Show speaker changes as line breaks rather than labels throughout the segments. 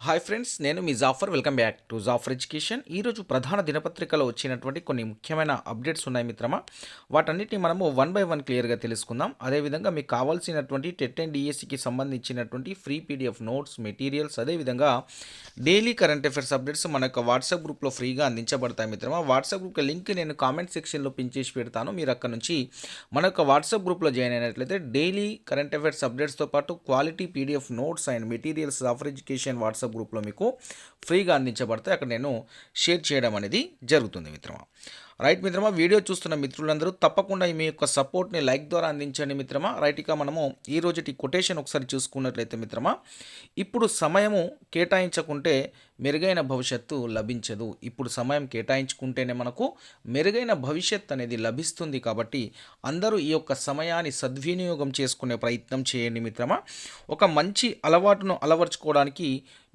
Hi friends, నేను మీ Jafar. Welcome back to Jafar education. ఈరోజు ప్రధాన దినపత్రికలో వచ్చినటువంటి కొన్ని ముఖ్యమైన అప్డేట్స్ ఉన్నాయి మిత్రమా. వాటన్నిటిని మనము వన్ బై వన్ క్లియర్గా తెలుసుకుందాం. అదేవిధంగా మీకు కావాల్సినటువంటి టెట్ అండ్ డిఎస్సికి సంబంధించినటువంటి ఫ్రీ పీడిఎఫ్ నోట్స్, మెటీరియల్స్, అదేవిధంగా డైలీ కరెంట్ అఫైర్స్ అప్డేట్స్ మన యొక్క వాట్సాప్ గ్రూప్లో ఫ్రీగా అందించబడతాయి మిత్రమా. వాట్సాప్ గ్రూప్ లింక్ నేను కామెంట్ సెక్షన్లో పిన్ చేసి పెడతాను. మీరు అక్కడ నుంచి మన యొక్క వాట్సాప్ గ్రూప్లో జాయిన్ అయినట్లయితే డైలీ కరెంట్ అఫైర్స్ అప్డేట్స్తో పాటు quality PDF notes and materials Jafar education WhatsApp గ్రూప్లో మీకు ఫ్రీగా అందించబడతాయి. అక్కడ నేను షేర్ చేయడం అనేది జరుగుతుంది మిత్రమా. రైట్ మిత్రమా, వీడియో చూస్తున్న మిత్రులందరూ తప్పకుండా మీ యొక్క సపోర్ట్ని లైక్ ద్వారా అందించండి మిత్రమా. రైట్, ఇక మనము ఈ రోజుటి కొటేషన్ ఒకసారి చూసుకున్నట్లయితే మిత్రమా, ఇప్పుడు సమయము కేటాయించకుంటే మెరుగైన భవిష్యత్తు లభించదు. ఇప్పుడు సమయం కేటాయించుకుంటేనే మనకు మెరుగైన భవిష్యత్ అనేది లభిస్తుంది. కాబట్టి అందరూ ఈ యొక్క సమయాన్ని సద్వినియోగం చేసుకునే ప్రయత్నం చేయండి మిత్రమా. ఒక మంచి అలవాటును అలవర్చుకోవడానికి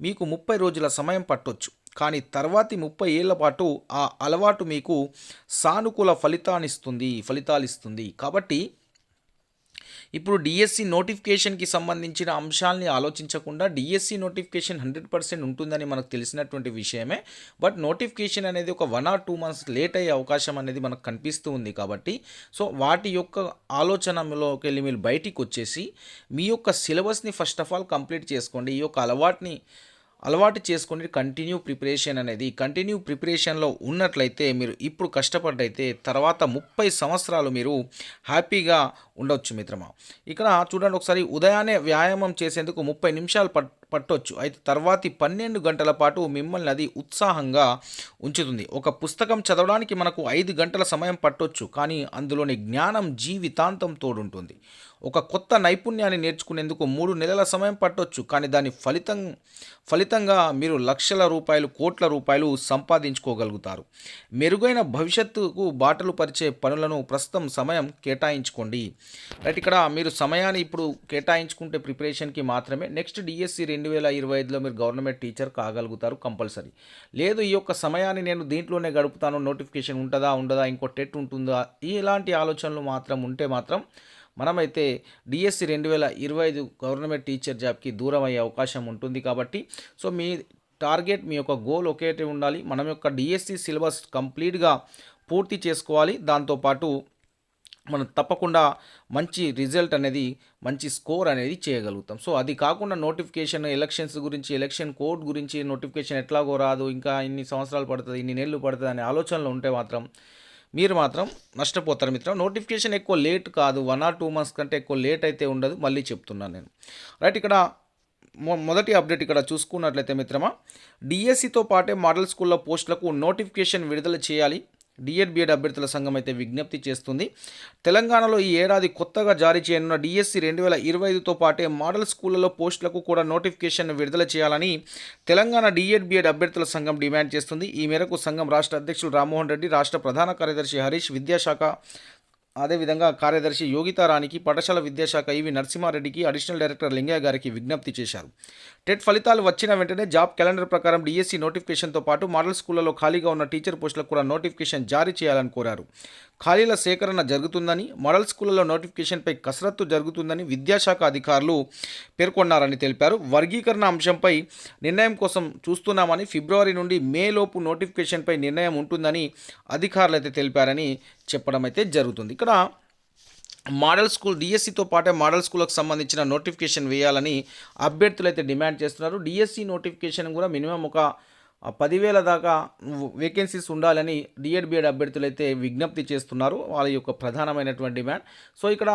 మీకు 30 రోజుల సమయం పట్టొచ్చు, కానీ తర్వాతి 30 ఏళ్ల పాటు ఆ అలవాటు మీకు సానుకూల ఫలితాలు ఇస్తుంది. కాబట్టి ఇప్పుడు డిఎస్సి నోటిఫికేషన్కి సంబంధించిన అంశాలని ఆలోచించకుండా, డిఎస్సి నోటిఫికేషన్ 100% ఉంటుందని మనకు తెలిసినటువంటి విషయమే. బట్ నోటిఫికేషన్ అనేది ఒక 1 or 2 months లేట్ అయ్యే అవకాశం అనేది మనకు కనిపిస్తూ ఉంది. కాబట్టి సో వాటి యొక్క ఆలోచనలోకి వెళ్ళి మీరు బయటికి వచ్చేసి మీ యొక్క సిలబస్ని ఫస్ట్ ఆఫ్ ఆల్ కంప్లీట్ చేసుకోండి. ఈ యొక్క అలవాటు చేసుకొని కంటిన్యూ ప్రిపరేషన్లో ఉన్నట్లయితే మీరు ఇప్పుడు కష్టపడ్డైతే తర్వాత 30 సంవత్సరాలు మీరు హ్యాపీగా ఉండొచ్చు మిత్రమా. ఇక్కడ చూడండి ఒకసారి, ఉదయాన్నే వ్యాయామం చేసేందుకు 30 నిమిషాలు పట్టొచ్చు, అయితే తర్వాతి 12 గంటల పాటు మిమ్మల్ని అది ఉత్సాహంగా ఉంచుతుంది. ఒక పుస్తకం చదవడానికి మనకు 5 గంటల సమయం పట్టొచ్చు, కానీ అందులోని జ్ఞానం జీవితాంతం తోడుంటుంది. ఒక కొత్త నైపుణ్యాన్ని నేర్చుకునేందుకు 3 నెలల సమయం పట్టొచ్చు, కానీ దాని ఫలితంగా మీరు లక్షల రూపాయలు, కోట్ల రూపాయలు సంపాదించుకోగలుగుతారు. మెరుగైన భవిష్యత్తుకు బాటలు పరిచే పనులను ప్రస్తుతం సమయం కేటాయించుకోండి. రైట్, ఇక్కడ మీరు సమయాన్ని ఇప్పుడు కేటాయించుకుంటే ప్రిపరేషన్కి మాత్రమే నెక్స్ట్ డిఎస్సి 2025లో మీరు గవర్నమెంట్ టీచర్ కాగలుగుతారు కంపల్సరీ. లేదు, ఈ యొక్క సమయాన్ని నేను దీంట్లోనే గడుపుతాను, నోటిఫికేషన్ ఉండదా, ఇంకో టెట్ ఉంటుందా, ఇలాంటి ఆలోచనలు మాత్రం ఉంటే మాత్రం మనమైతే డిఎస్సి 2025 గవర్నమెంట్ టీచర్ జాబ్కి దూరం అయ్యే అవకాశం ఉంటుంది. కాబట్టి సో మీ టార్గెట్, మీ యొక్క గోల్ ఒకేటే ఉండాలి. మనం యొక్క డిఎస్సి సిలబస్ కంప్లీట్గా పూర్తి చేసుకోవాలి. దాంతోపాటు మనం తప్పకుండా మంచి రిజల్ట్ అనేది, మంచి స్కోర్ అనేది చేయగలుగుతాం. సో అది కాకుండా నోటిఫికేషన్, ఎలక్షన్స్ గురించి, ఎలక్షన్ కోడ్ గురించి, నోటిఫికేషన్ ఎట్లాగో రాదు, ఇంకా ఇన్ని సంవత్సరాలు పడుతుంది, ఇన్ని నెలలు పడుతుంది అనే ఆలోచనలు ఉంటే మాత్రం మీరు మాత్రం నష్టపోతారు మిత్రం. నోటిఫికేషన్ ఎక్కువ లేట్ కాదు, 1 or 2 months కంటే ఎక్కువ లేట్ అయితే ఉండదు, మళ్ళీ చెప్తున్నాను నేను. రైట్, ఇక్కడ మొదటి అప్డేట్ ఇక్కడ చూసుకున్నట్లయితే మిత్రమా, డిఎస్సితో పాటే మోడల్ స్కూళ్ళ పోస్టులకు నోటిఫికేషన్ విడుదల చేయాలి డిఎడ్ బిఎడ్ అభ్యర్థుల సంఘం అయితే విజ్ఞప్తి చేస్తుంది. తెలంగాణలో ఈ ఏడాది కొత్తగా జారీ చేయనున్న డిఎస్సి 2025తో పాటే మోడల్ స్కూళ్లలో పోస్టులకు కూడా నోటిఫికేషన్ విడుదల చేయాలని తెలంగాణ డిఎడ్ బిఎడ్ అభ్యర్థుల సంఘం డిమాండ్ చేస్తుంది. ఈ మేరకు సంఘం రాష్ట్ర అధ్యక్షులు రామ్మోహన్ రెడ్డి, రాష్ట్ర ప్రధాన కార్యదర్శి హరీష్, విద్యాశాఖ అదేవిధంగా కార్యదర్శి యోగితారానికి, పాఠశాల విద్యాశాఖ ఈవి నరసింహారెడ్డికి, అడిషనల్ డైరెక్టర్ లింగయ్య గారికి విజ్ఞప్తి చేశారు. టెట్ ఫలితాలు వచ్చిన వెంటనే జాబ్ క్యాలెండర్ ప్రకారం డిఎస్సి నోటిఫికేషన్తో పాటు మోడల్ స్కూళ్లలో ఖాళీగా ఉన్న టీచర్ పోస్టులకు కూడా నోటిఫికేషన్ జారీ చేయాలని కోరారు. ఖాళీల సేకరణ జరుగుతుందని, మోడల్ స్కూళ్లలో నోటిఫికేషన్పై కసరత్తు జరుగుతుందని విద్యాశాఖ అధికారులు పేర్కొన్నారని తెలిపారు. వర్గీకరణ అంశంపై నిర్ణయం కోసం చూస్తున్నామని, ఫిబ్రవరి నుండి మే లోపు నోటిఫికేషన్పై నిర్ణయం ఉంటుందని అధికారులు అయితే తెలిపారని చెప్పడం అయితే జరుగుతుంది. ఇక్కడ మోడల్ స్కూల్ డిఎస్సితో పాటే మోడల్ స్కూల్కి సంబంధించిన నోటిఫికేషన్ వేయాలని అభ్యర్థులు అయితే డిమాండ్ చేస్తున్నారు. డిఎస్సి నోటిఫికేషన్ కూడా మినిమం ఒక 10,000 దాకా వేకెన్సీస్ ఉండాలని డిఎడ్ బిఎడ్ అభ్యర్థులు అయితే విజ్ఞప్తి చేస్తున్నారు. వాళ్ళ యొక్క ప్రధానమైనటువంటి డిమాండ్. సో ఇక్కడ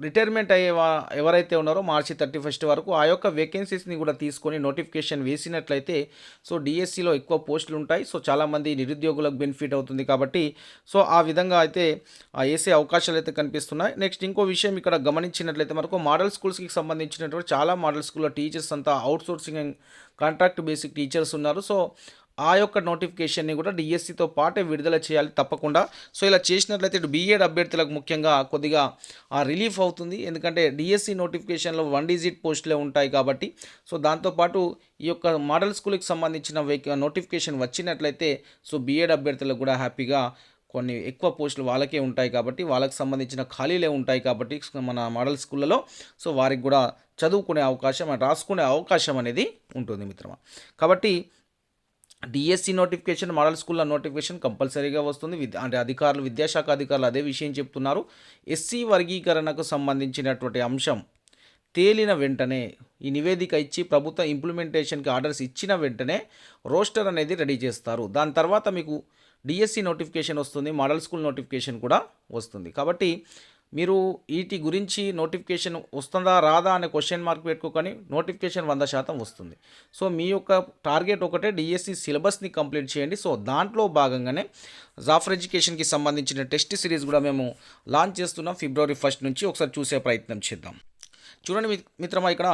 రిటైర్మెంట్ అయ్యే ఎవరైతే ఉన్నారో మార్చి 31 వరకు ఆ యొక్క వేకెన్సీస్ని కూడా తీసుకొని నోటిఫికేషన్ వేసినట్లయితే సో డిఎస్సిలో ఎక్కువ పోస్టులు ఉంటాయి. సో చాలామంది నిరుద్యోగులకు బెనిఫిట్ అవుతుంది. కాబట్టి సో ఆ విధంగా అయితే వేసే అవకాశాలు అయితే కనిపిస్తున్నాయి. నెక్స్ట్ ఇంకో విషయం ఇక్కడ గమనించినట్లయితే మనకు మోడల్ స్కూల్స్కి సంబంధించినటువంటి చాలా మోడల్ స్కూల్లో టీచర్స్ అంతా outsourcing and contract basic teachers ఉన్నారు. సో ఆ యొక్క నోటిఫికేషన్ని కూడా డిఎస్సితో పాటే విడుదల చేయాలి తప్పకుండా. సో ఇలా చేసినట్లయితే ఇటు బీఎడ్ అభ్యర్థులకు ముఖ్యంగా కొద్దిగా రిలీఫ్ అవుతుంది. ఎందుకంటే డిఎస్సి నోటిఫికేషన్లో 1 digit పోస్టులే ఉంటాయి కాబట్టి. సో దాంతోపాటు ఈ యొక్క మోడల్ స్కూల్కి సంబంధించిన నోటిఫికేషన్ వచ్చినట్లయితే సో బీఎడ్ అభ్యర్థులకు కూడా హ్యాపీగా కొన్ని ఎక్కువ పోస్టులు వాళ్ళకే ఉంటాయి కాబట్టి వాళ్ళకి సంబంధించిన ఖాళీలే ఉంటాయి కాబట్టి మన మోడల్ స్కూళ్ళలో సో వారికి కూడా చదువుకునే అవకాశం రాసుకునే అవకాశం అనేది ఉంటుంది మిత్రమా. కాబట్టి డిఎస్సి నోటిఫికేషన్ మోడల్ స్కూళ్ళ నోటిఫికేషన్ కంపల్సరీగా వస్తుంది. అంటే అధికారులు విద్యాశాఖ అధికారులు అదే విషయం చెప్తున్నారు. ఎస్సీ వర్గీకరణకు సంబంధించినటువంటి అంశం తేలిన వెంటనే ఈ నివేదిక ఇచ్చి ప్రభుత్వ ఇంప్లిమెంటేషన్కి ఆర్డర్స్ ఇచ్చిన వెంటనే రోస్టర్ అనేది రెడీ చేస్తారు. దాని తర్వాత మీకు డిఎస్సి నోటిఫికేషన్ వస్తుంది, మోడల్ స్కూల్ నోటిఫికేషన్ కూడా వస్తుంది. కాబట్టి మీరు వీటి గురించి నోటిఫికేషన్ వస్తుందా రాదా అనే క్వశ్చన్ మార్క్ పెట్టుకోకని నోటిఫికేషన్ 100% వస్తుంది. సో మీ యొక్క టార్గెట్ ఒకటే డిఎస్సి సిలబస్ని కంప్లీట్ చేయండి. సో దాంట్లో భాగంగానే జాఫర్ ఎడ్యుకేషన్కి సంబంధించిన టెస్ట్ సిరీస్ కూడా మేము లాంచ్ చేస్తున్నాం February 1 నుంచి. ఒకసారి చూసే ప్రయత్నం చేద్దాం. చూడండి మిత్రమా, ఇక్కడ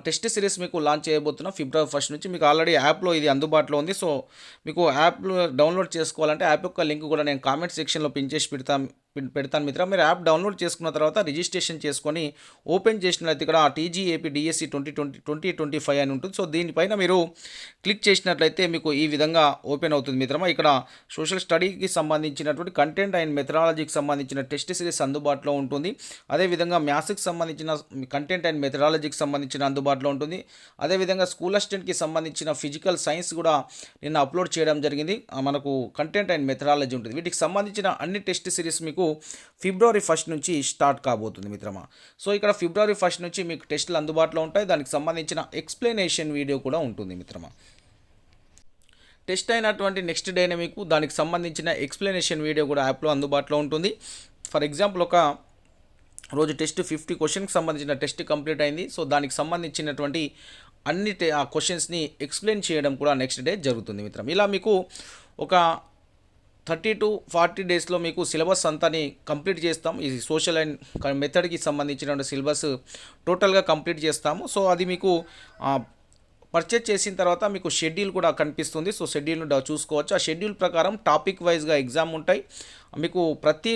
టెస్ట్ సిరీస్ మీకు లాంచ్ చేయబోతున్నాం February 1 నుంచి. మీకు ఆల్రెడీ యాప్లో ఇది అందుబాటులో ఉంది. సో మీకు యాప్ డౌన్లోడ్ చేసుకోవాలంటే యాప్ యొక్క లింక్ కూడా నేను కామెంట్ సెక్షన్లో పిన్ చేసి పెడతాను మిత్ర. మీరు యాప్ డౌన్లోడ్ చేసుకున్న తర్వాత రిజిస్ట్రేషన్ చేసుకొని ఓపెన్ చేసినట్లయితే ఇక్కడ టీజీఏపీ డిఎస్సి 2025 అని ఉంటుంది. సో దీనిపైన మీరు క్లిక్ చేసినట్లయితే మీకు ఈ విధంగా ఓపెన్ అవుతుంది మిత్రమా. ఇక్కడ సోషల్ స్టడీకి సంబంధించినటువంటి కంటెంట్ అండ్ మెథడాలజీకి సంబంధించిన టెస్ట్ సిరీస్ అందుబాటులో ఉంటుంది. అదేవిధంగా మ్యాథ్స్కి సంబంధించిన కంటెంట్ అండ్ మెథడాలజీకి సంబంధించిన అందుబాటులో ఉంటుంది. అదేవిధంగా స్కూల్ అసిస్టెంట్కి సంబంధించిన ఫిజికల్ సైన్స్ కూడా నిన్న అప్లోడ్ చేయడం జరిగింది. మనకు కంటెంట్ అండ్ మెథడాలజీ ఉంటుంది. వీటికి సంబంధించిన అన్ని టెస్ట్ సిరీస్ మీకు February 1 నుంచి స్టార్ట్ కాబోతుంది మిత్రమా. సో ఇక్కడ February 1 నుంచి మీకు టెస్టులు అందుబాటులో ఉంటాయి. దానికి సంబంధించిన ఎక్స్ప్లెనేషన్ వీడియో కూడా ఉంటుంది మిత్రమా. టెస్ట్ అయినటువంటి నెక్స్ట్ డేనే మీకు దానికి సంబంధించిన ఎక్స్ప్లెనేషన్ వీడియో కూడా యాప్లో అందుబాటులో ఉంటుంది. ఫర్ ఎగ్జాంపుల్ ఒక రోజు టెస్ట్ 50 క్వశ్చన్కి సంబంధించిన టెస్ట్ కంప్లీట్ అయింది. సో దానికి సంబంధించినటువంటి అన్ని ఆ క్వశ్చన్స్ని ఎక్స్ప్లెయిన్ చేయడం కూడా నెక్స్ట్ డే జరుగుతుంది మిత్రం. ఇలా మీకు ఒక 30 to 40 డేస్లో మీకు సిలబస్ అంతాని కంప్లీట్ చేస్తాం. ఈ సోషల్ అండ్ మెథడ్కి సంబంధించిన సిలబస్ టోటల్గా కంప్లీట్ చేస్తాము. సో అది మీకు పర్చేజ్ చేసిన తర్వాత మీకు షెడ్యూల్ కూడా కనిపిస్తుంది. సో షెడ్యూల్ను చూసుకోవచ్చు. ఆ షెడ్యూల్ ప్రకారం టాపిక్ వైజ్గా ఎగ్జామ్ ఉంటాయి. మీకు ప్రతి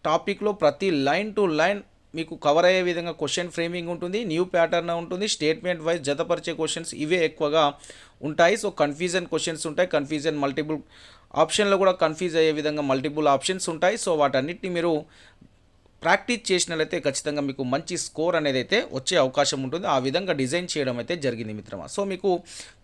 టాపిక్లో ప్రతి లైన్ టు లైన్ మీకు కవర్ అయ్యే విధంగా క్వశ్చన్ ఫ్రేమింగ్ ఉంటుంది, న్యూ ప్యాటర్న్ ఉంటుంది, స్టేట్మెంట్ వైజ్ జతపరిచే క్వశ్చన్స్ ఇవే ఎక్కువగా ఉంటాయి. సో కన్ఫ్యూజన్ క్వశ్చన్స్ ఉంటాయి, కన్ఫ్యూజన్ మల్టిపుల్ ఆప్షన్లో కూడా కన్ఫ్యూజ్ అయ్యే విధంగా మల్టిపుల్ ఆప్షన్స్ ఉంటాయి. సో వాటన్నిటిని మీరు ప్రాక్టీస్ చేసినట్లయితే ఖచ్చితంగా మీకు మంచి స్కోర్ అనేది అయితే వచ్చే అవకాశం ఉంటుంది. ఆ విధంగా డిజైన్ చేయడం అయితే జరిగింది మిత్రమా. సో మీకు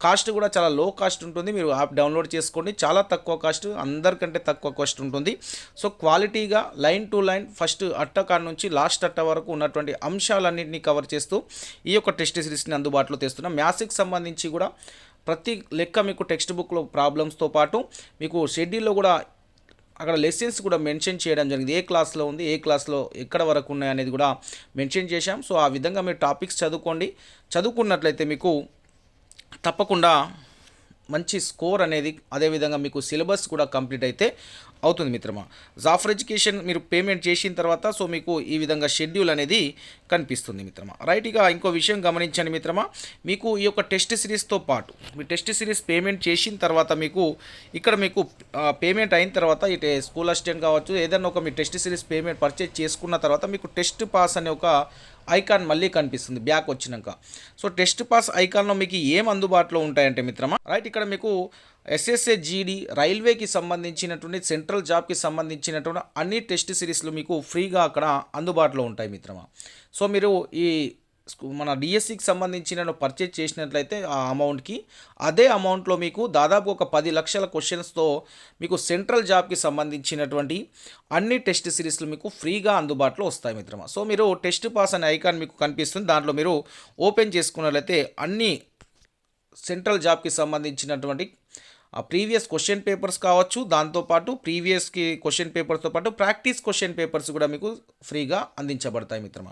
కాస్ట్ కూడా చాలా లో కాస్ట్ ఉంటుంది. మీరు యాప్ డౌన్లోడ్ చేసుకోండి. చాలా తక్కువ కాస్ట్, అందరికంటే తక్కువ కాస్ట్ ఉంటుంది. సో క్వాలిటీగా లైన్ టు లైన్ ఫస్ట్ అట్ట కాడ నుంచి లాస్ట్ అట్ట వరకు ఉన్నటువంటి అంశాలన్నింటినీ కవర్ చేస్తూ ఈ యొక్క టెస్ట్ సిరీస్ని అందుబాటులో తెస్తున్నాం. మ్యాథ్స్కి సంబంధించి కూడా ప్రతి లెక్క మీకు టెక్స్ట్ బుక్లో ప్రాబ్లమ్స్తో పాటు మీకు షెడ్యూల్లో కూడా అక్కడ లెసన్స్ కూడా మెన్షన్ చేయడం జరిగింది. ఏ క్లాస్లో ఉంది, ఏ క్లాస్లో ఎక్కడ వరకు ఉన్నాయి అనేది కూడా మెన్షన్ చేశాం. సో ఆ విధంగా మీరు టాపిక్స్ చదువుకోండి. చదువుకున్నట్లయితే మీకు తప్పకుండా మంచి స్కోర్ అనేది, అదేవిధంగా మీకు సిలబస్ కూడా కంప్లీట్ అయితే అవుతుంది మిత్రమా. జాఫర్ ఎడ్యుకేషన్ మీరు పేమెంట్ చేసిన తర్వాత సో మీకు ఈ విధంగా షెడ్యూల్ అనేది కనిపిస్తుంది మిత్రమా. రైట్, ఇక ఇంకో విషయం గమనించండి మిత్రమా. మీకు ఈ యొక్క టెస్ట్ సిరీస్తో పాటు మీ టెస్ట్ సిరీస్ పేమెంట్ చేసిన తర్వాత మీకు ఇక్కడ మీకు పేమెంట్ అయిన తర్వాత ఇటు స్కూల్ అసిస్టెంట్ కావచ్చు, ఏదైనా ఒక మీ టెస్ట్ సిరీస్ పేమెంట్ పర్చేజ్ చేసుకున్న తర్వాత మీకు టెస్ట్ పాస్ అనే ఒక ఐకాన్ మళ్ళీ కనిపిస్తుంది బ్యాక్ వచ్చినాక. సో టెస్ట్ పాస్ ఐకాన్లో మీకు ఏం అందుబాటులో ఉంటాయంటే మిత్రమా, రైట్, ఇక్కడ మీకు ఎస్ఎస్ఏ జీడీ రైల్వేకి సంబంధించినటువంటి సెంట్రల్ జాబ్కి సంబంధించినటువంటి అన్ని టెస్ట్ సిరీస్లు మీకు ఫ్రీగా అక్కడ అందుబాటులో ఉంటాయి మిత్రమా. సో మీరు ఈ మన డిఎస్సికి సంబంధించిన పర్చేజ్ చేసినట్లయితే ఆ అమౌంట్కి అదే అమౌంట్లో మీకు దాదాపు ఒక 10 లక్షల క్వశ్చన్స్తో మీకు సెంట్రల్ జాబ్కి సంబంధించినటువంటి అన్ని టెస్ట్ సిరీస్లు మీకు ఫ్రీగా అందుబాటులో వస్తాయి మిత్రమా. సో మీరు టెస్ట్ పాస్ అనే ఐకాన్ మీకు కనిపిస్తుంది. దాంట్లో మీరు ఓపెన్ చేసుకున్నట్లయితే అన్ని సెంట్రల్ జాబ్కి సంబంధించినటువంటి ప్రీవియస్ క్వశ్చన్ పేపర్స్ కావచ్చు, దాంతోపాటు ప్రీవియస్కి క్వశ్చన్ పేపర్స్తో పాటు ప్రాక్టీస్ క్వశ్చన్ పేపర్స్ కూడా మీకు ఫ్రీగా అందించబడతాయి మిత్రమా.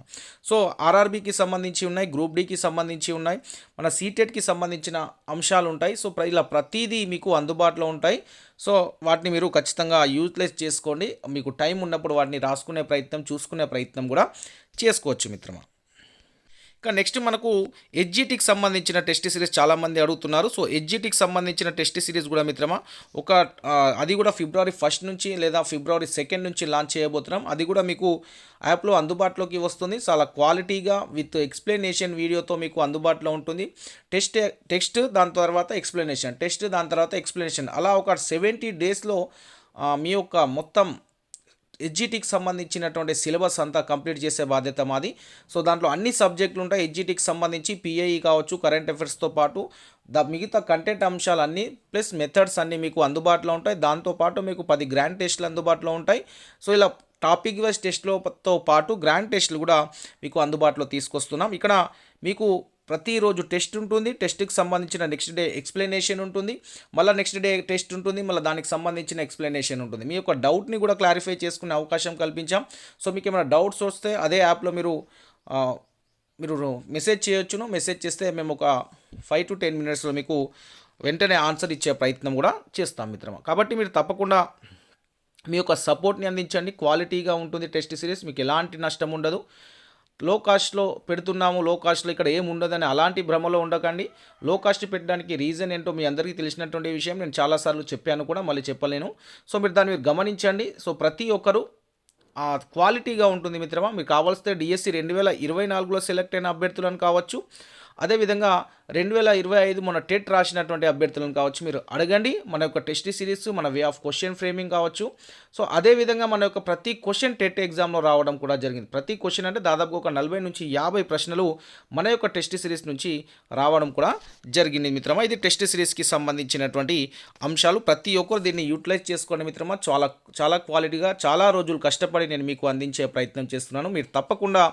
సో ఆర్ఆర్బీకి సంబంధించి ఉన్నాయి, గ్రూప్ డీకి సంబంధించి ఉన్నాయి, మన సీటెట్కి సంబంధించిన అంశాలు ఉంటాయి. సో ఇలా ప్రతిదీ మీకు అందుబాటులో ఉంటాయి. సో వాటిని మీరు ఖచ్చితంగా యూటిలైజ్ చేసుకోండి. మీకు టైం ఉన్నప్పుడు వాటిని రాసుకునే ప్రయత్నం, చూసుకునే ప్రయత్నం కూడా చేసుకోవచ్చు మిత్రమా. ఇక నెక్స్ట్ మనకు ఎడ్జిటీకి సంబంధించిన టెస్ట్ సిరీస్ చాలామంది అడుగుతున్నారు. సో ఎడ్జిటీకి సంబంధించిన టెస్ట్ సిరీస్ కూడా మిత్రమా అది కూడా February 1 నుంచి లేదా February 2 నుంచి లాంచ్ చేయబోతున్నాం. అది కూడా మీకు యాప్లో అందుబాటులోకి వస్తుంది. చాలా క్వాలిటీగా విత్ ఎక్స్ప్లెనేషన్ వీడియోతో మీకు అందుబాటులో ఉంటుంది. టెక్స్ట్ దాని తర్వాత ఎక్స్ప్లెనేషన్, టెస్ట్ దాని తర్వాత ఎక్స్ప్లెనేషన్, అలా ఒక 70 డేస్లో మీ యొక్క మొత్తం హెచ్జిటికి సంబంధించినటువంటి సిలబస్ అంతా కంప్లీట్ చేసే బాధ్యత మాది. సో దాంట్లో అన్ని సబ్జెక్టులు ఉంటాయి. హెచ్జిటికి సంబంధించి పిఐఈ కావచ్చు, కరెంట్ అఫైర్స్తో పాటు మిగతా కంటెంట్ అంశాలన్నీ ప్లస్ మెథడ్స్ అన్నీ మీకు అందుబాటులో ఉంటాయి. దాంతోపాటు మీకు 10 గ్రాండ్ టెస్టులు అందుబాటులో ఉంటాయి. సో ఇలా టాపిక్ వైజ్ టెస్ట్లతో పాటు గ్రాండ్ టెస్టులు కూడా మీకు అందుబాటులో తీసుకొస్తున్నాం. ఇక్కడ మీకు ప్రతిరోజు టెస్ట్ ఉంటుంది. టెస్ట్కి సంబంధించిన నెక్స్ట్ డే ఎక్స్ప్లెనేషన్ ఉంటుంది. మళ్ళీ నెక్స్ట్ డే టెస్ట్ ఉంటుంది. మళ్ళీ దానికి సంబంధించిన ఎక్స్ప్లెనేషన్ ఉంటుంది. మీ యొక్క డౌట్ని కూడా క్లారిఫై చేసుకునే అవకాశం కల్పించాం. సో మీకు ఏమైనా డౌట్స్ వస్తే అదే యాప్లో మీరు మెసేజ్ చేయొచ్చును. మెసేజ్ చేస్తే మేము ఒక 5 to 10 minutesలో మీకు వెంటనే ఆన్సర్ ఇచ్చే ప్రయత్నం కూడా చేస్తాం మిత్రమా. కాబట్టి మీరు తప్పకుండా మీ యొక్క సపోర్ట్ని అందించండి. క్వాలిటీగా ఉంటుంది టెస్ట్ సిరీస్, మీకు ఎలాంటి నష్టం ఉండదు. లో కాస్ట్లో పెడుతున్నాము, లో కాస్ట్లో ఇక్కడ ఏమి ఉండదని అలాంటి భ్రమలో ఉండకండి. లో కాస్ట్ పెట్టడానికి రీజన్ ఏంటో మీ అందరికీ తెలిసినటువంటి విషయం, నేను చాలాసార్లు చెప్పాను కూడా, మళ్ళీ చెప్పలేను. సో మీరు దాన్ని గమనించండి. సో ప్రతి ఒక్కరు క్వాలిటీగా ఉంటుంది మిత్రమా. మీకు కావాల్స్తే డిఎస్సి 2024లో సెలెక్ట్ అయిన అభ్యర్థులను కావచ్చు, అదేవిధంగా 2025 మన టెట్ రాసినటువంటి అభ్యర్థులను కావచ్చు, మీరు అడగండి. మన యొక్క టెస్ట్ సిరీస్, మన వే ఆఫ్ క్వశ్చన్ ఫ్రేమింగ్ కావచ్చు. సో అదేవిధంగా మన యొక్క ప్రతి క్వశ్చన్ టెట్ ఎగ్జామ్లో రావడం కూడా జరిగింది. ప్రతి క్వశ్చన్ అంటే దాదాపు ఒక 40 నుంచి 50 ప్రశ్నలు మన యొక్క టెస్ట్ సిరీస్ నుంచి రావడం కూడా జరిగింది మిత్రమా. ఇది టెస్ట్ సిరీస్కి సంబంధించినటువంటి అంశాలు. ప్రతి ఒక్కరు దీన్ని యూటిలైజ్ చేసుకోండి మిత్రమా. చాలా చాలా క్వాలిటీగా చాలా రోజులు కష్టపడి నేను మీకు అందించే ప్రయత్నం చేస్తున్నాను. మీరు తప్పకుండా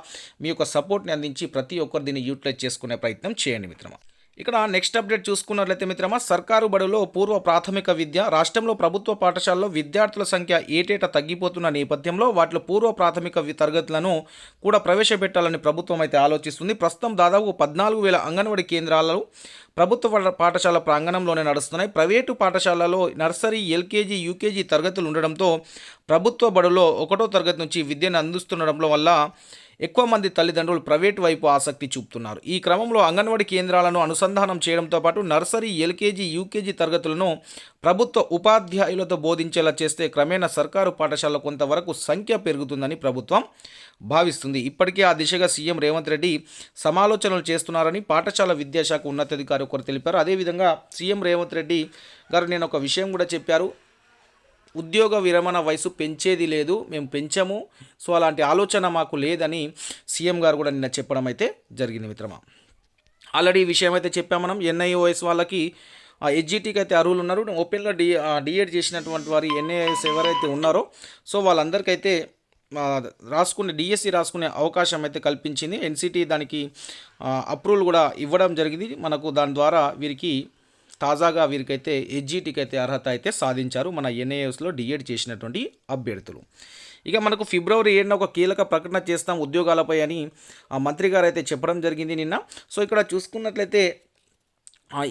మీ యొక్క సపోర్ట్ని అందించి ప్రతి ఒక్కరు దీన్ని యూటిలైజ్ చేసుకునే ప్రయత్నం చేయండి మిత్రమా. ఇక్కడ నెక్స్ట్ అప్డేట్ చూసుకున్నట్లయితే మిత్రమా, సర్కారు బడులో పూర్వ ప్రాథమిక విద్య రాష్ట్రంలో ప్రభుత్వ పాఠశాలలో విద్యార్థుల సంఖ్య ఏటేటా తగ్గిపోతున్న నేపథ్యంలో వాటిలో పూర్వ ప్రాథమిక తరగతులను కూడా ప్రవేశపెట్టాలని ప్రభుత్వం అయితే ఆలోచిస్తుంది. ప్రస్తుతం దాదాపు 14,000 అంగన్వాడీ కేంద్రాలు ప్రభుత్వ పాఠశాల ప్రాంగణంలోనే నడుస్తున్నాయి. ప్రైవేటు పాఠశాలలో నర్సరీ, ఎల్కేజీ, యూకేజీ తరగతులు ఉండడంతో ప్రభుత్వ బడులో 1వ తరగతి నుంచి విద్యను అందిస్తుండడంలో వల్ల ఎక్కువ మంది తల్లిదండ్రులు ప్రైవేటు వైపు ఆసక్తి చూపుతున్నారు. ఈ క్రమంలో అంగన్వాడీ కేంద్రాలను అనుసంధానం చేయడంతో పాటు నర్సరీ, ఎల్కేజీ, యూకేజీ తరగతులను ప్రభుత్వ ఉపాధ్యాయులతో బోధించేలా చేస్తే క్రమేణా సర్కారు పాఠశాలలో కొంతవరకు సంఖ్య పెరుగుతుందని ప్రభుత్వం భావిస్తుంది. ఇప్పటికే ఆ దిశగా సీఎం రేవంత్ రెడ్డి సమాలోచనలు చేస్తున్నారని పాఠశాల విద్యాశాఖ ఉన్నతాధికారి ఒకరు తెలిపారు. అదేవిధంగా సీఎం రేవంత్ రెడ్డి గారు నేను ఒక విషయం కూడా చెప్పారు. ఉద్యోగ విరమణ వయసు పెంచేది లేదు, మేము పెంచాము. సో అలాంటి ఆలోచన మాకు లేదని సీఎం గారు కూడా నిన్న చెప్పడం అయితే జరిగింది మిత్రమా. ఆల్రెడీ ఈ విషయం అయితే చెప్పాం మనం. ఎన్ఐఓఎస్ వాళ్ళకి హెచ్జిటికి అయితే అర్హులు ఉన్నారు. ఓపెన్లో డిఎడ్ చేసినటువంటి వారి ఎన్ఐఓఎస్ ఎవరైతే ఉన్నారో సో వాళ్ళందరికైతే రాసుకునే డిఎస్సి రాసుకునే అవకాశం అయితే కల్పించింది. ఎన్సిటి దానికి అప్రూవల్ కూడా ఇవ్వడం జరిగింది మనకు. దాని ద్వారా వీరికి తాజాగా వీరికైతే హెచ్జిటికి అయితే అర్హత అయితే సాధించారు మన ఎన్ఐఎస్లో డిఎడ్ చేసినటువంటి అభ్యర్థులు. ఇక మనకు ఫిబ్రవరి 7న ఒక కీలక ప్రకటన చేస్తాం ఉద్యోగాలపై అని మంత్రి గారు అయితే చెప్పడం జరిగింది నిన్న. సో ఇక్కడ చూసుకున్నట్లయితే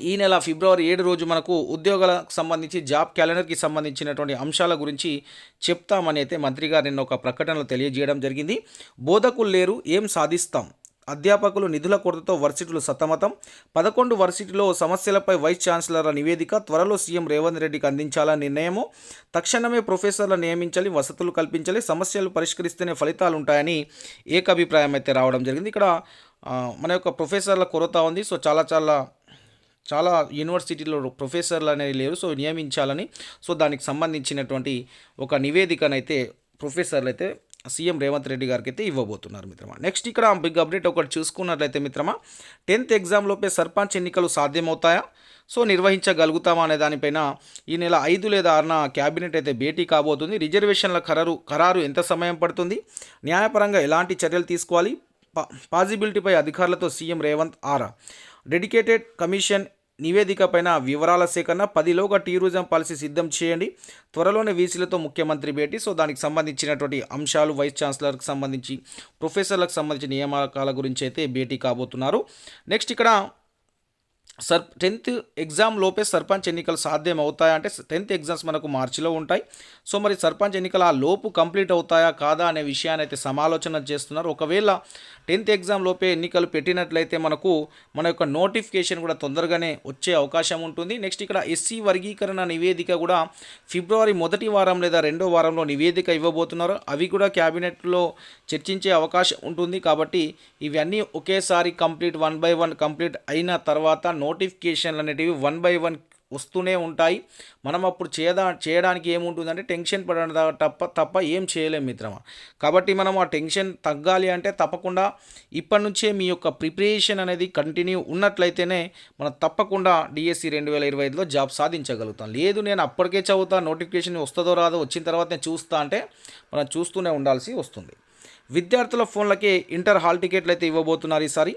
ఈ నెల ఫిబ్రవరి 7 రోజు మనకు ఉద్యోగాలకు సంబంధించి జాబ్ క్యాలెండర్కి సంబంధించినటువంటి అంశాల గురించి చెప్తామని అయితే మంత్రి గారు నిన్న ఒక ప్రకటనలో తెలియజేయడం జరిగింది. బోధకులు లేరు, ఏం సాధిస్తాం? అధ్యాపకులు నిధుల కొరతతో వర్సిటీలు సతమతం. 11 వర్సిటీలో సమస్యలపై వైస్ ఛాన్సలర్ల నివేదిక త్వరలో సీఎం రేవంత్ రెడ్డికి అందించాలని నిర్ణయము. తక్షణమే ప్రొఫెసర్లు నియమించాలి, వసతులు కల్పించాలి, సమస్యలు పరిష్కరిస్తేనే ఫలితాలు ఉంటాయని ఏకాభిప్రాయం అయితే రావడం జరిగింది. ఇక్కడ మన యొక్క ప్రొఫెసర్ల కొరత ఉంది. సో చాలా యూనివర్సిటీలో ప్రొఫెసర్లు అనేది లేరు. సో నియమించాలని సో దానికి సంబంధించినటువంటి ఒక నివేదికనైతే ప్రొఫెసర్లు అయితే సీఎం రేవంత్ రెడ్డి గారికి అయితే ఇవ్వబోతున్నారు మిత్రమా. నెక్స్ట్ ఇక్కడ బిగ్ అప్డేట్ ఒకటి చూసుకున్నట్లయితే మిత్రమా, 10th ఎగ్జామ్లోపే సర్పంచ్ ఎన్నికలు సాధ్యమవుతాయా, సో నిర్వహించగలుగుతామా అనే దానిపైన ఈ నెల 5 లేదా 6న క్యాబినెట్ అయితే భేటీ కాబోతుంది. రిజర్వేషన్ల ఖరారు ఎంత సమయం పడుతుంది, న్యాయపరంగా ఎలాంటి చర్యలు తీసుకోవాలి, పాజిబిలిటీపై అధికారులతో సీఎం రేవంత్ ఆరా, డెడికేటెడ్ కమిషన్ నివేదిక పైన వివరాల సేకరణ, 10లోగా టూరిజం పాలసీ సిద్ధం చేయండి, త్వరలోనే వీసీలతో ముఖ్యమంత్రి భేటీ. సో దానికి సంబంధించినటువంటి అంశాలు, వైస్ ఛాన్సలర్కి సంబంధించి, ప్రొఫెసర్లకు సంబంధించి నియామకాల గురించి అయితే భేటీ కాబోతున్నారు. నెక్స్ట్ ఇక్కడ 10th ఎగ్జామ్ లోపే సర్పంచ్ ఎన్నికలు సాధ్యం అవుతాయా అంటే 10th ఎగ్జామ్స్ మనకు మార్చిలో ఉంటాయి. సో మరి సర్పంచ్ ఎన్నికలు ఆ లోపు కంప్లీట్ అవుతాయా కాదా అనే విషయాన్ని అయితే సమాలోచన చేస్తున్నారు. ఒకవేళ 10th ఎగ్జామ్ లోపే ఎన్నికలు పెట్టినట్లయితే మన యొక్క నోటిఫికేషన్ కూడా తొందరగానే వచ్చే అవకాశం ఉంటుంది. నెక్స్ట్ ఇక్కడ ఎస్సీ వర్గీకరణ నివేదిక కూడా ఫిబ్రవరి 1వ వారం లేదా 2వ వారంలో నివేదిక ఇవ్వబోతున్నారు. అవి కూడా క్యాబినెట్లో చర్చించే అవకాశం ఉంటుంది. కాబట్టి ఇవన్నీ ఒకేసారి కంప్లీట్ 1 by 1 కంప్లీట్ అయిన తర్వాత నోటిఫికేషన్లు అనేటివి 1 by 1 వస్తూనే ఉంటాయి. మనం అప్పుడు చేయడానికి ఏముంటుందంటే టెన్షన్ పడడం తప్ప ఏం చేయలేము మిత్రమా. కాబట్టి మనం ఆ టెన్షన్ తగ్గాలి అంటే తప్పకుండా ఇప్పటి నుంచే మీ యొక్క ప్రిపరేషన్ అనేది కంటిన్యూ ఉన్నట్లయితేనే మనం తప్పకుండా డిఎస్సి 2025లో జాబ్ సాధించగలుగుతాం. లేదు నేను అప్పటికే చదువుతా, నోటిఫికేషన్ వస్తుందో రాదో, వచ్చిన తర్వాత నేను చూస్తా అంటే మనం చూస్తూనే ఉండాల్సి వస్తుంది. విద్యార్థుల ఫోన్లకి ఇంటర్ హాల్ టికెట్లు అయితే ఇవ్వబోతున్నారు ఈసారి.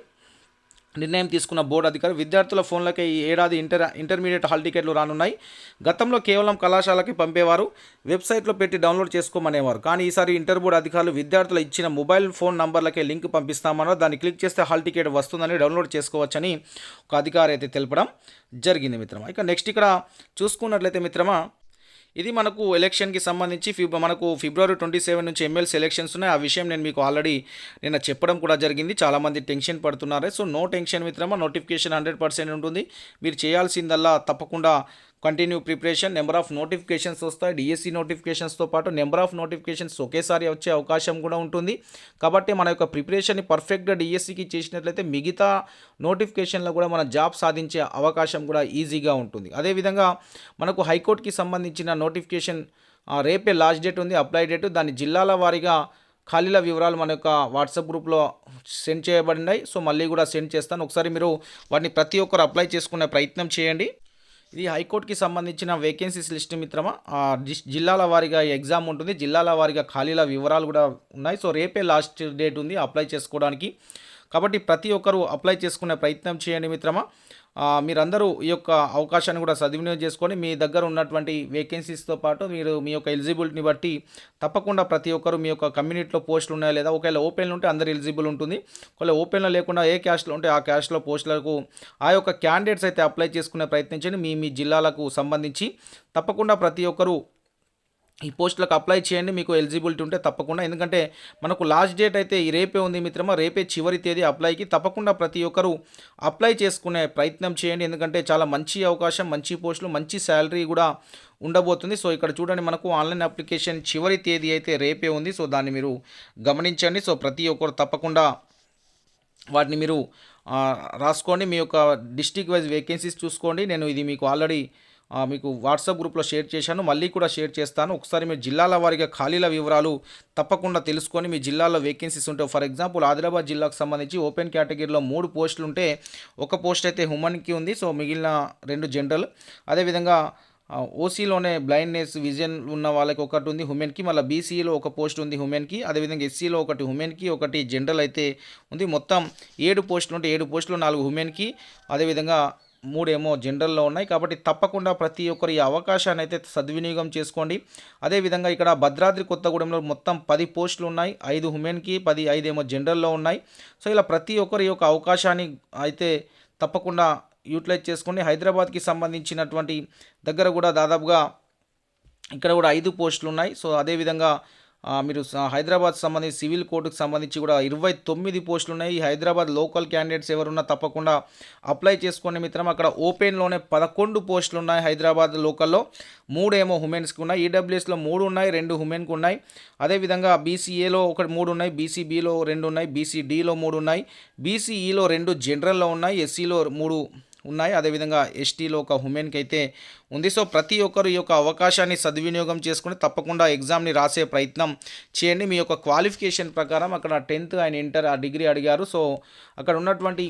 నిర్ణయం తీసుకున్న బోర్డు అధికారి విద్యార్థుల ఫోన్లకే ఈ ఏడాది ఇంటర్మీడియట్ హాల్ టికెట్లు రానున్నాయి. గతంలో కేవలం కళాశాలకి పంపేవారు, వెబ్సైట్లో పెట్టి డౌన్లోడ్ చేసుకోమనేవారు. కానీ ఈసారి ఇంటర్ బోర్డు అధికారులు విద్యార్థులు ఇచ్చిన మొబైల్ ఫోన్ నంబర్లకే లింక్ పంపిస్తామన్నారు. దాన్ని క్లిక్ చేస్తే హాల్ టికెట్ వస్తుందని డౌన్లోడ్ చేసుకోవచ్చని ఒక అధికారి అయితే తెలపడం జరిగింది మిత్రమా. ఇక నెక్స్ట్ ఇక్కడ చూసుకున్నట్లయితే మిత్రమా, ఇది మనకు ఎలక్షన్కి సంబంధించి మనకు ఫిబ్రవరి 27 నుంచి ఎమ్మెల్సీ ఎలక్షన్స్ ఉన్నాయి. ఆ విషయం నేను మీకు ఆల్రెడీ నిన్న చెప్పడం కూడా జరిగింది. చాలామంది టెన్షన్ పడుతున్నారు. సో నో టెన్షన్ మిత్రమా, నోటిఫికేషన్ 100% ఉంటుంది. మీరు చేయాల్సిందల్లా తప్పకుండా continue preparation. Number of notifications వస్తాయి. డిఎస్సి నోటిఫికేషన్స్తో పాటు నెంబర్ ఆఫ్ నోటిఫికేషన్స్ ఒకేసారి వచ్చే అవకాశం కూడా ఉంటుంది. కాబట్టి మన యొక్క ప్రిపరేషన్ని పర్ఫెక్ట్గా డిఎస్సికి చేసినట్లయితే మిగతా నోటిఫికేషన్లో కూడా మన జాబ్ సాధించే అవకాశం కూడా ఈజీగా ఉంటుంది. అదేవిధంగా మనకు హైకోర్టుకి సంబంధించిన నోటిఫికేషన్ రేపే లాస్ట్ డేట్ ఉంది, అప్లై డేట్. దాని జిల్లాల వారీగా ఖాళీల వివరాలు మన యొక్క వాట్సాప్ గ్రూప్లో సెండ్ చేయబడినాయి. సో మళ్ళీ కూడా సెండ్ చేస్తాను. ఒకసారి మీరు వాటిని ప్రతి ఒక్కరు అప్లై చేసుకునే ప్రయత్నం చేయండి. ఇది హైకోర్టుకి సంబంధించిన వేకెన్సీస్ లిస్ట్ మిత్రమా. జిల్లాల వారీగా ఎగ్జామ్ ఉంటుంది, జిల్లాల వారీగా ఖాళీల వివరాలు కూడా ఉన్నాయి. సో రేపే లాస్ట్ డేట్ ఉంది అప్లై చేసుకోవడానికి. కాబట్టి ప్రతి ఒక్కరూ అప్లై చేసుకునే ప్రయత్నం చేయండి మిత్రమా. మీరందరూ ఈ యొక్క అవకాశాన్ని కూడా సద్వినియోగం చేసుకొని మీ దగ్గర ఉన్నటువంటి వేకెన్సీస్తో పాటు మీరు మీ యొక్క ఎలిజిబిలిటీని బట్టి తప్పకుండా ప్రతి ఒక్కరు మీ యొక్క కమ్యూనిటీలో పోస్టులు ఉన్నాయా లేదా, ఒకవేళ ఓపెన్లో ఉంటే అందరు ఎలిజిబుల్ ఉంటుంది. ఒకవేళ ఓపెన్లో లేకుండా ఏ క్యాస్ట్లో ఉంటే ఆ క్యాస్ట్లో పోస్టులకు ఆ యొక్క క్యాండిడేట్స్ అయితే అప్లై చేసుకునే ప్రయత్నించండి. మీ జిల్లాలకు సంబంధించి తప్పకుండా ప్రతి ఒక్కరూ ఈ పోస్టులకు అప్లై చేయండి మీకు ఎలిజిబిలిటీ ఉంటే తప్పకుండా. ఎందుకంటే మనకు లాస్ట్ డేట్ అయితే ఈ రేపే ఉంది మిత్రమా, రేపే చివరి తేదీ అప్లైకి. తప్పకుండా ప్రతి ఒక్కరూ అప్లై చేసుకునే ప్రయత్నం చేయండి. ఎందుకంటే చాలా మంచి అవకాశం, మంచి పోస్టులు, మంచి శాలరీ కూడా ఉండబోతుంది. సో ఇక్కడ చూడండి, మనకు ఆన్లైన్ అప్లికేషన్ చివరి తేదీ అయితే రేపే ఉంది. సో దాన్ని మీరు గమనించండి. సో ప్రతి ఒక్కరు తప్పకుండా వాటిని మీరు రాసుకోండి. మీ యొక్క డిస్ట్రిక్ట్ వైజ్ వేకెన్సీస్ చూసుకోండి. నేను ఇది మీకు ఆల్రెడీ మీకు వాట్సాప్ గ్రూప్లో షేర్ చేశాను, మళ్ళీ కూడా షేర్ చేస్తాను. ఒకసారి మీ జిల్లాల వారీగా ఖాళీల వివరాలు తప్పకుండా తెలుసుకొని మీ జిల్లాలో వేకెన్సీస్ ఉంటే, ఫర్ ఎగ్జాంపుల్ ఆదిలాబాద్ జిల్లాకు సంబంధించి ఓపెన్ కేటగిరీలో 3 పోస్టులు ఉంటే ఒక పోస్ట్ అయితే హ్యూమన్కి ఉంది. సో మిగిలిన 2 జనరల్. అదేవిధంగా ఓసీలోనే బ్లైండ్నెస్ విజన్ ఉన్న వాళ్ళకి ఒకటి ఉంది హ్యూమెన్కి, మళ్ళీ బీసీలో ఒక పోస్ట్ ఉంది హ్యూమెన్కి, అదేవిధంగా ఎస్సీలో ఒకటి హ్యూమెన్కి, ఒకటి జనరల్ అయితే ఉంది. మొత్తం 7 పోస్టులు ఉంటే 7 పోస్టులు 4 హ్యూమెన్కి, అదేవిధంగా 3 ఏమో జనరల్లో ఉన్నాయి. కాబట్టి తప్పకుండా ప్రతి ఒక్కరు ఈ అవకాశాన్ని అయితే సద్వినియోగం చేసుకోండి. అదేవిధంగా ఇక్కడ భద్రాద్రి కొత్తగూడెంలో మొత్తం 10 పోస్టులు ఉన్నాయి, 5 హ్యూమెన్కి, 5 ఏమో జనరల్లో ఉన్నాయి. సో ఇలా ప్రతి ఒక్కరు ఈ యొక్క అవకాశాన్ని అయితే తప్పకుండా యూటిలైజ్ చేసుకోండి. హైదరాబాద్కి సంబంధించినటువంటి దగ్గర కూడా దాదాపుగా ఇక్కడ కూడా 5 పోస్టులు ఉన్నాయి. సో అదేవిధంగా మీరు హైదరాబాద్ సంబంధించి సివిల్ కోర్టుకు సంబంధించి కూడా 29 పోస్టులు ఉన్నాయి. ఈ హైదరాబాద్ లోకల్ క్యాండిడేట్స్ ఎవరున్నా తప్పకుండా అప్లై చేసుకోండి మిత్రం. అక్కడ ఓపెన్లోనే 11 పోస్టులు ఉన్నాయి హైదరాబాద్ లోకల్లో, 3 ఏమో ఉమెన్స్కి ఉన్నాయి. ఈడబ్ల్యూఎస్లో 3 ఉన్నాయి, 2 ఉమెన్కి ఉన్నాయి. అదేవిధంగా బీసీఏలో 3 ఉన్నాయి, బీసీబీలో 2 ఉన్నాయి, బీసీడీలో 3 ఉన్నాయి, బీసీఈలో 2 జనరల్లో ఉన్నాయి, ఎస్సీలో 3 ఉన్నాయి. అదేవిధంగా ఎస్టీలో ఒక ఉమెన్కి అయితే ఉంది. సో ప్రతి ఒక్కరు ఈ యొక్క అవకాశాన్ని సద్వినియోగం చేసుకుని తప్పకుండా ఎగ్జామ్ని రాసే ప్రయత్నం చేయండి. మీ యొక్క క్వాలిఫికేషన్ ప్రకారం అక్కడ 10th అండ్ ఇంటర్ డిగ్రీ అడిగారు. సో అక్కడ ఉన్నటువంటి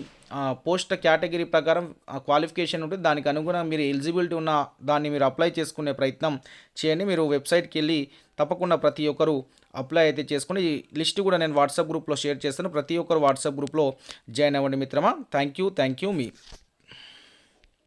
పోస్ట్ కేటగిరీ ప్రకారం క్వాలిఫికేషన్ ఉంటుంది. దానికి అనుగుణంగా మీరు ఎలిజిబిలిటీ ఉన్న దాన్ని మీరు అప్లై చేసుకునే ప్రయత్నం చేయండి. మీరు వెబ్సైట్కి వెళ్ళి తప్పకుండా ప్రతి ఒక్కరు అప్లై అయితే చేసుకుని ఈ లిస్ట్ కూడా నేను వాట్సాప్ గ్రూప్లో షేర్ చేస్తాను. ప్రతి ఒక్కరు వాట్సాప్ గ్రూప్లో జాయిన్ అవ్వండి మిత్రమా. Thank you me.